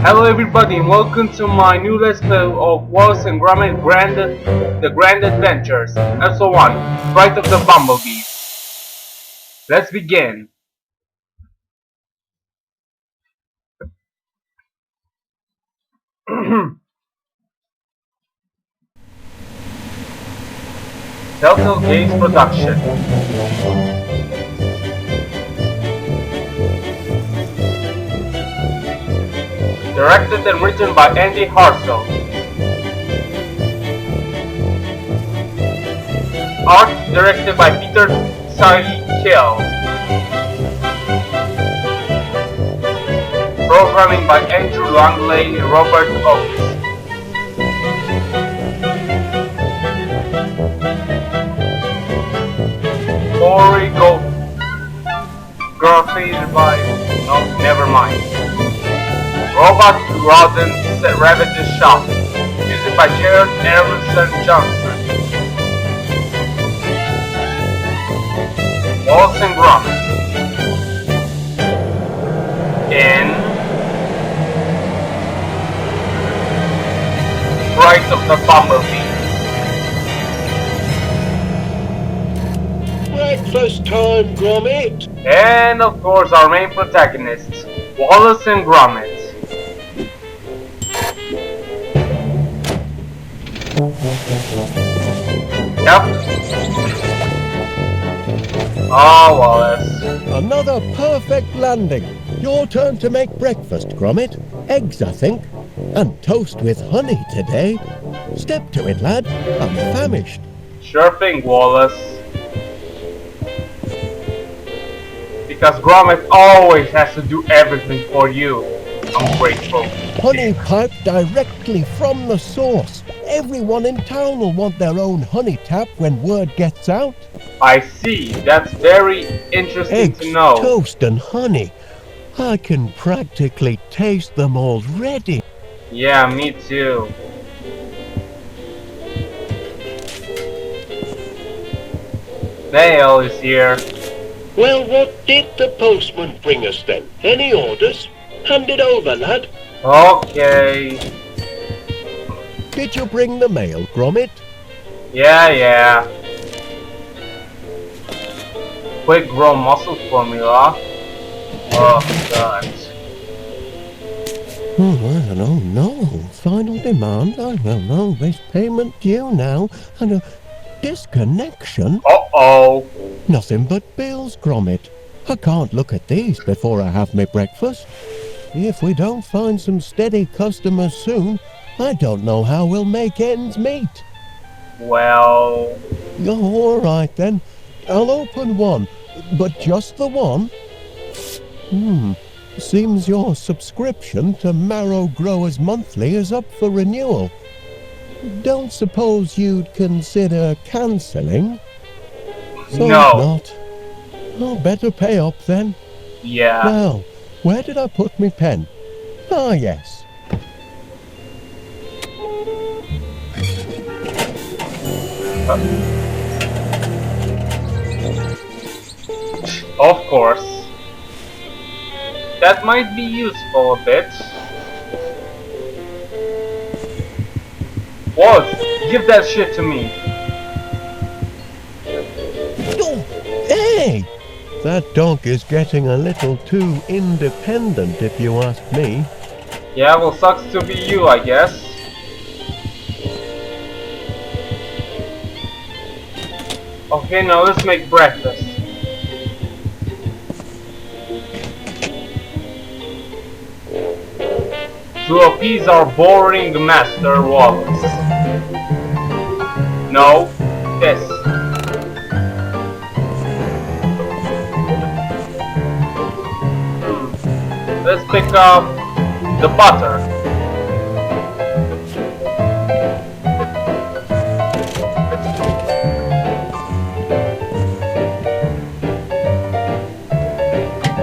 Hello everybody and welcome to my new let's play of Wallace and Gromit The Grand Adventures, episode 1, Fright of the Bumblebees. Let's begin. Telltale Games Production. Directed and written by Andy Hartzell. Art directed by Peter Kiel. Programming by Andrew Langley and Robert Oates. Choreography by... no, never mind. Robot Rodent Ravages Shop. Music by Jared Aronson Johnson. Wallace and Gromit. In Fright of the Bumblebees. Breakfast time, Gromit! And of course our main protagonists, Wallace and Gromit. Yep. Oh, Wallace. Another perfect landing. Your turn to make breakfast, Gromit. Eggs, I think. And toast with honey today. Step to it, lad. I'm famished. Sure thing, Wallace. Because Gromit always has to do everything for you. I'm grateful. Honey piped directly from the source. Everyone in town will want their own honey tap when word gets out. I see. That's very interesting Eggs, to know. toast and honey. I can practically taste them already. Yeah, me too. Mail is here. Well, what did the postman bring us then? Any orders? Hand it over, lad. Okay. Did you bring the mail, Gromit? Yeah. Quick grow muscle formula. Oh god. Oh, no. Final demand. I don't know. There's payment due now. And a disconnection. Uh-oh. Nothing but bills, Gromit. I can't look at these before I have my breakfast. If we don't find some steady customers soon, I don't know how we'll make ends meet. Well... Oh, all right then. I'll open one, but just the one. Seems your subscription to Marrow Growers Monthly is up for renewal. Don't suppose you'd consider cancelling? So No. if not, I'll better pay up then. Yeah. Now, where did I put my pen? Ah, yes. Of course. That might be useful a bit. What? Give that shit to me. Oh, hey! That dog is getting a little too independent, if you ask me. Yeah, well, sucks to be you, I guess. Okay, now let's make breakfast. To appease our boring master Wallace. No, this. Let's pick up the butter.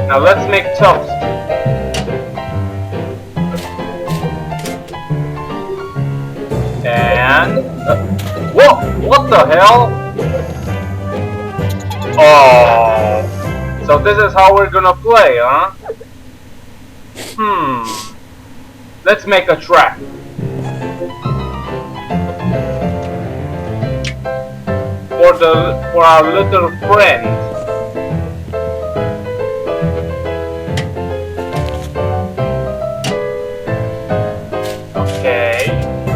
Now let's make toast. And... whoa! What the hell? Oh. So this is how we're gonna play, huh? Let's make a trap. For our little friend. Okay,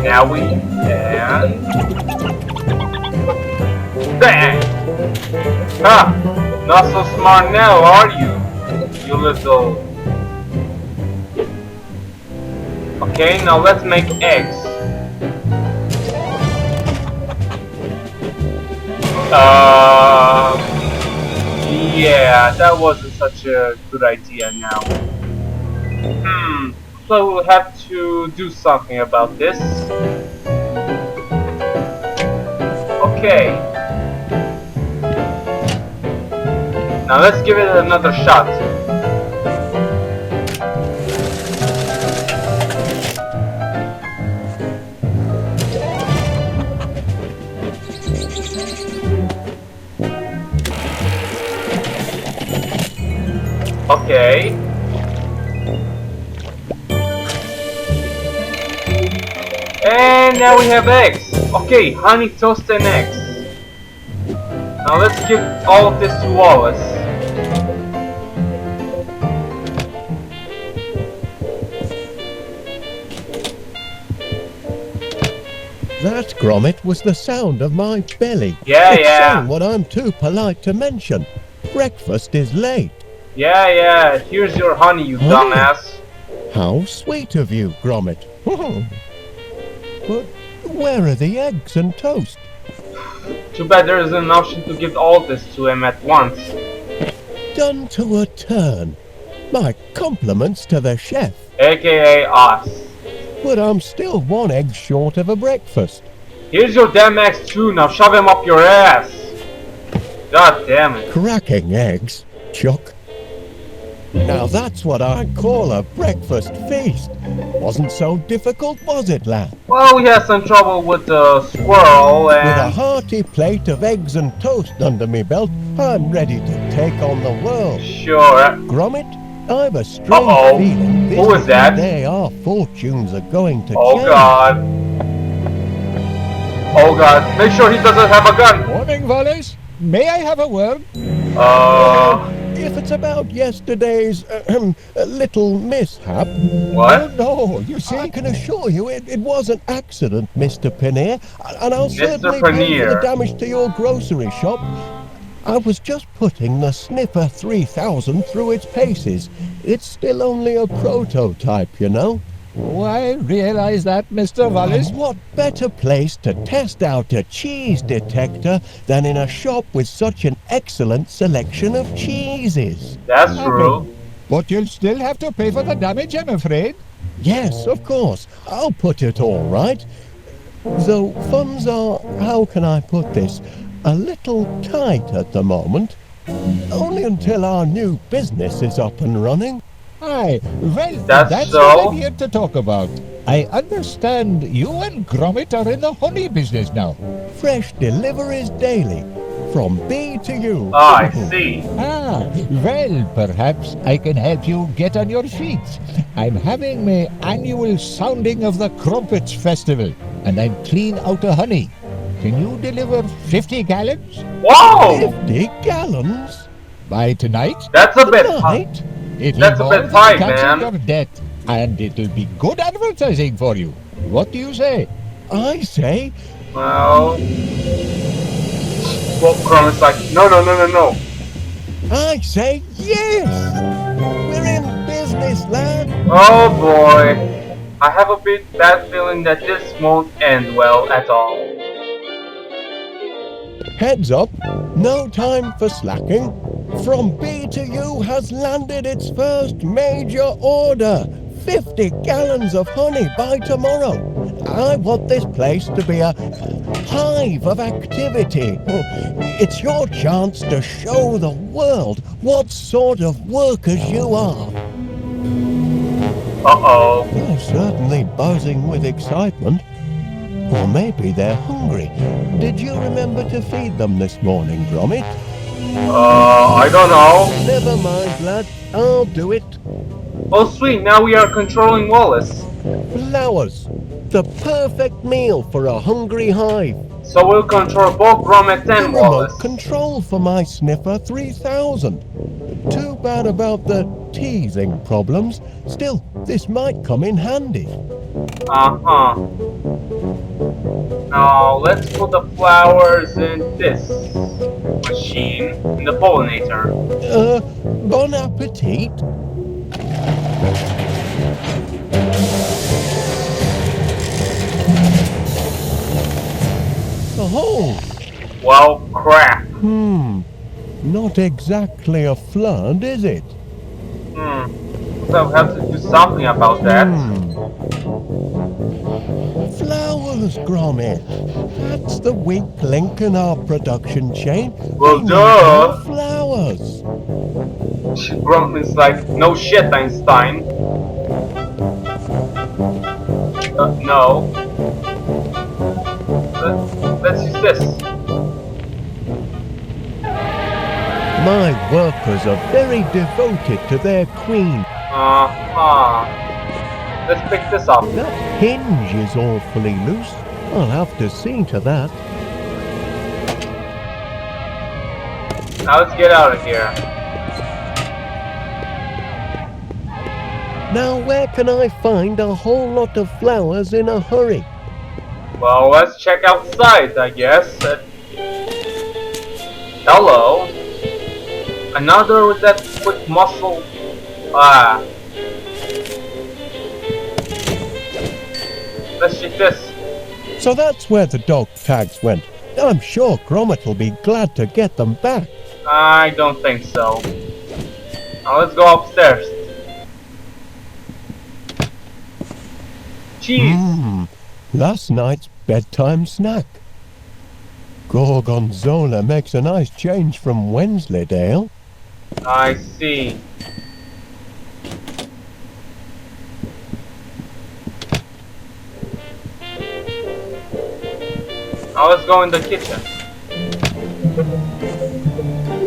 now we can. Bang! Ha! Not so smart now, are you? You little. Okay, now let's make eggs. Yeah, that wasn't such a good idea now. So we'll have to do something about this. Okay. Now let's give it another shot. Okay. And now we have eggs. Okay, honey, toast, and eggs. Now let's give all of this to Wallace. That, Gromit, was the sound of my belly. Yeah, it's yeah. saying what I'm too polite to mention. Breakfast is late. Yeah, here's your honey, you dumbass. How sweet of you, Gromit. But where are the eggs and toast? Too bad there isn't an option to give all this to him at once. Done to a turn. My compliments to the chef. AKA us. But I'm still 1 egg short of a breakfast. Here's your damn eggs too, now shove him up your ass. God damn it. Cracking eggs, Chuck. Now that's what I call a breakfast feast. Wasn't so difficult, was it, lad? Well, we had some trouble with the squirrel and... With a hearty plate of eggs and toast under me belt, I'm ready to take on the world. Sure. Gromit, I've a strange feeling Who is that? Today our fortunes are going to Oh change. God. Oh God. Make sure he doesn't have a gun. Morning, Wallace. May I have a word? If it's about yesterday's little mishap. What? No, you see, I can assure you it was an accident, Mr. Paneer, and I'll Mr. certainly pay for Paneer. the damage to your grocery shop. I was just putting the Sniffer 3000 through its paces. It's still only a prototype, you know. Oh, I realize that, Mr. Wallace. And what better place to test out a cheese detector than in a shop with such an excellent selection of cheeses? That's true. But you'll still have to pay for the damage, I'm afraid. Yes, of course. I'll put it all right. Though funds are, how can I put this, a little tight at the moment. Only until our new business is up and running. Aye, well, That's so. what I'm here to talk about. I understand you and Gromit are in the honey business now. Fresh deliveries daily, from bee to you. I see. Ah, well, perhaps I can help you get on your feet. I'm having my annual sounding of the Crumpets Festival, and I'm clean out of honey. Can you deliver 50 gallons? Whoa! 50 gallons? By tonight? That's a bit high. Tonight? It'll That's a bit involve tight, cancelling man. your debt, and it'll be good advertising for you. What do you say? I say, Well... Well, Gromit's like, no. I say yes! We're in business, lad. Oh boy. I have a bit bad feeling that this won't end well at all. Heads up, no time for slacking. From B to U has landed its first major order. 50 gallons of honey by tomorrow. I want this place to be a hive of activity. It's your chance to show the world what sort of workers you are. Uh-oh. They're certainly buzzing with excitement. Or maybe they're hungry. Did you remember to feed them this morning, Gromit? I don't know. Never mind, lad. I'll do it. Oh sweet, now we are controlling Wallace. Flowers! The perfect meal for a hungry hive. So we'll control both Gromit The and remote Wallace. control for my Sniffer 3000. Too bad about the teasing problems. Still, this might come in handy. Uh-huh. Now let's put the flowers in this machine, in the pollinator. Bon appetit. Oh, Well, crap. not exactly a flood, is it? So we have to do something about that. Flowers, Gromit. That's the weak link in our production chain. Well, We need duh. more flowers. Gromit's like, no shit, Einstein. No. Let's use this. My workers are very devoted to their queen. Let's pick this up. That hinge is awfully loose. I'll have to see to that. Now let's get out of here. Now where can I find a whole lot of flowers in a hurry? Well, let's check outside, I guess. Hello. Another with that quick muscle. Let's check this. So that's where the dog tags went. I'm sure Gromit will be glad to get them back. I don't think so. Now let's go upstairs. Cheese. Last night's bedtime snack. Gorgonzola makes a nice change from Wensleydale. I see. Now let's go in the kitchen.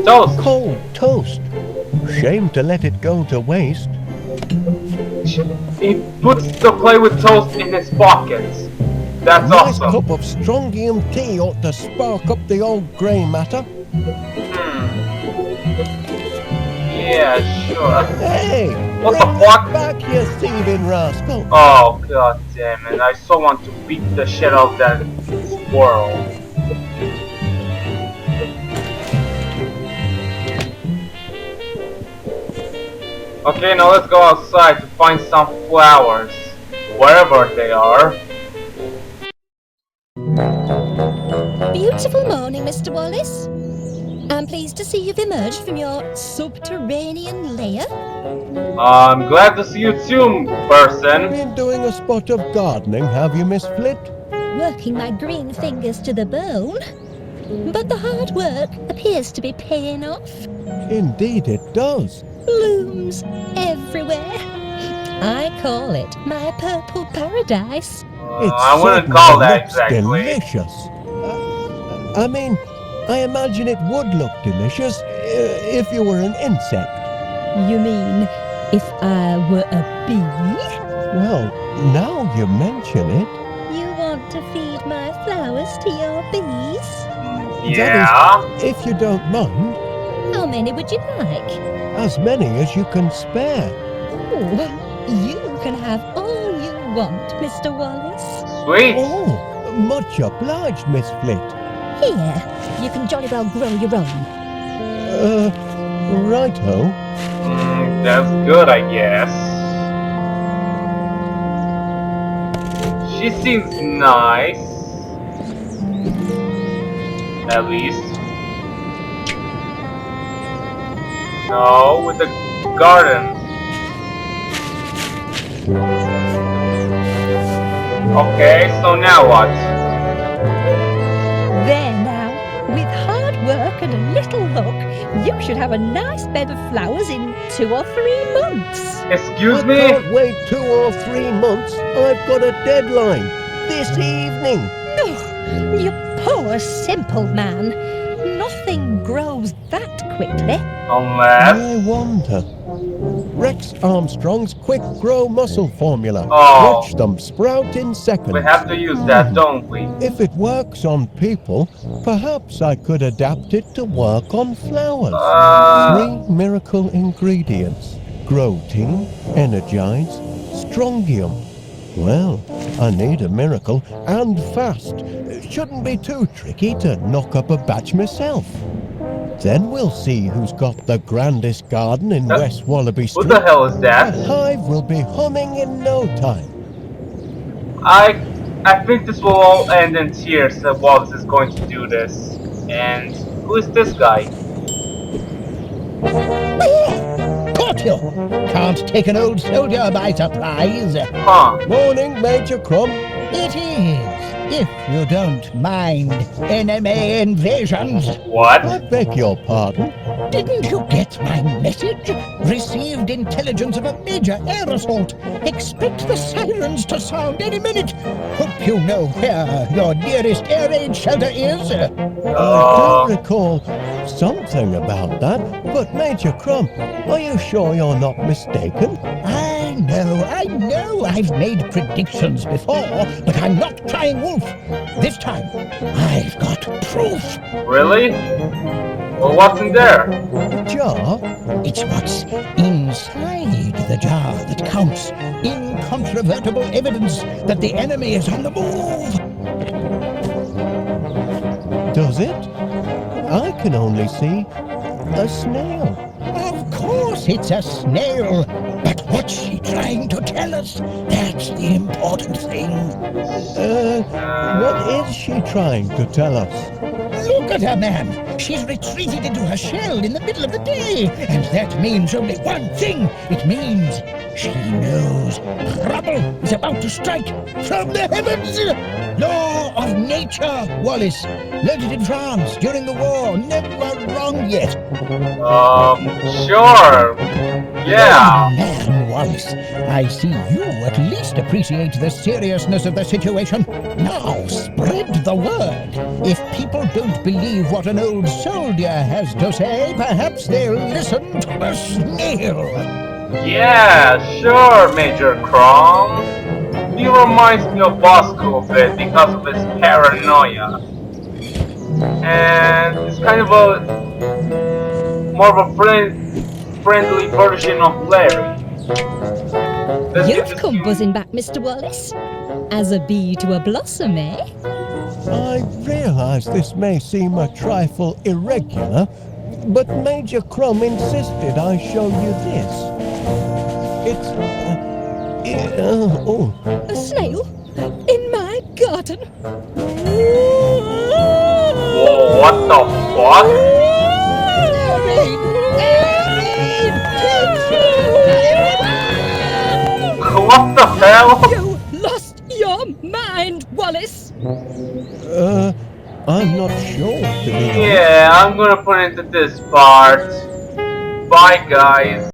Toast! Cold toast. Shame to let it go to waste. He puts the plate with toast in his pockets. That's Nice awesome. cup of strontium tea ought to spark up the old grey matter. Yeah, sure. Hey! What the bring fuck? that back, you thieving rascal! Oh, god damn it. I so want to beat the shit out of that squirrel. Okay, now let's go outside to find some flowers. Wherever they are. Beautiful morning, Mr. Wallace. I'm pleased to see you've emerged from your subterranean lair. I'm glad to see you too, person. Been doing a spot of gardening, have you, Miss Flit? Working my green fingers to the bone. But the hard work appears to be paying off. Indeed it does. Blooms everywhere. I call it my purple paradise. I wouldn't certainly call that looks exactly. delicious. I mean, I imagine it would look delicious if you were an insect. You mean if I were a bee? Well, now you mention it. You want to feed my flowers to your bees? Yeah. That is, if you don't mind, How many would you like? as many as you can spare. Oh, you can have all you want, Mr. Wallace. Sweet. Oh, much obliged, Miss Flit. Here, you can jolly well grow your own. Righto. That's good, I guess. She seems nice. At least. No, with the garden. Okay, so now what? There now, with hard work and a little luck, you should have a nice bed of flowers in 2 or 3 months. Excuse I me? can't wait 2 or 3 months. I've got a deadline. This evening. Oh, you poor simple man. Nothing grows that quickly. Unless... I wonder. Rex Armstrong's Quick Grow Muscle Formula. Oh. Watch them sprout in seconds. We have to use that, don't we? If it works on people, perhaps I could adapt it to work on flowers. 3 miracle ingredients. Grow-Team, Energize, Strongium. Well, I need a miracle, and fast. It shouldn't be too tricky to knock up a batch myself. Then we'll see who's got the grandest garden in West Wallaby Street. What the hell is that? The hive will be humming in no time. I think this will all end in tears that Wallace is going to do this. And who is this guy? Caught you! Can't take an old soldier by surprise. Huh. Morning, Major Crumb. It is, if you don't mind enemy invasions. What? I beg your pardon. Didn't you get my message? Received intelligence of a major air assault. Expect the sirens to sound any minute. Hope you know where your nearest air raid shelter is. I do recall something about that, but Major Crumb, are you sure you're not mistaken? I know, I've made predictions before, but I'm not crying wolf. This time, I've got proof. Really? Well, what's in there? A jar? It's what's inside the jar that counts. Incontrovertible evidence that the enemy is on the move. Does it? I can only see a snail. Of course it's a snail. But what's she trying to tell us? That's the important thing. What is she trying to tell us? Look at her, man. She's retreated into her shell in the middle of the day. And that means only one thing. It means she knows trouble is about to strike from the heavens. Law of nature, Wallace. Learned it in France during the war. Never wrong yet. Sure. Yeah. Man, Wallace, I see you at least appreciate the seriousness of the situation. Now, spread the word. If people don't believe what an old soldier has to say, perhaps they'll listen to the snail. Yeah, sure, Major Crom. He reminds me of Bosco a bit because of his paranoia. And it's kind of a more of a friendly version of Larry. You've come buzzing back, Mr. Wallace. As a bee to a blossom, eh? I realize this may seem a trifle irregular, but Major Crumb insisted I show you this. It's... A snail? In my garden? Whoa, what the fuck? What the hell? You lost your mind, Wallace! I'm not sure, to be honest. Yeah, I'm gonna put into this part. Bye, guys.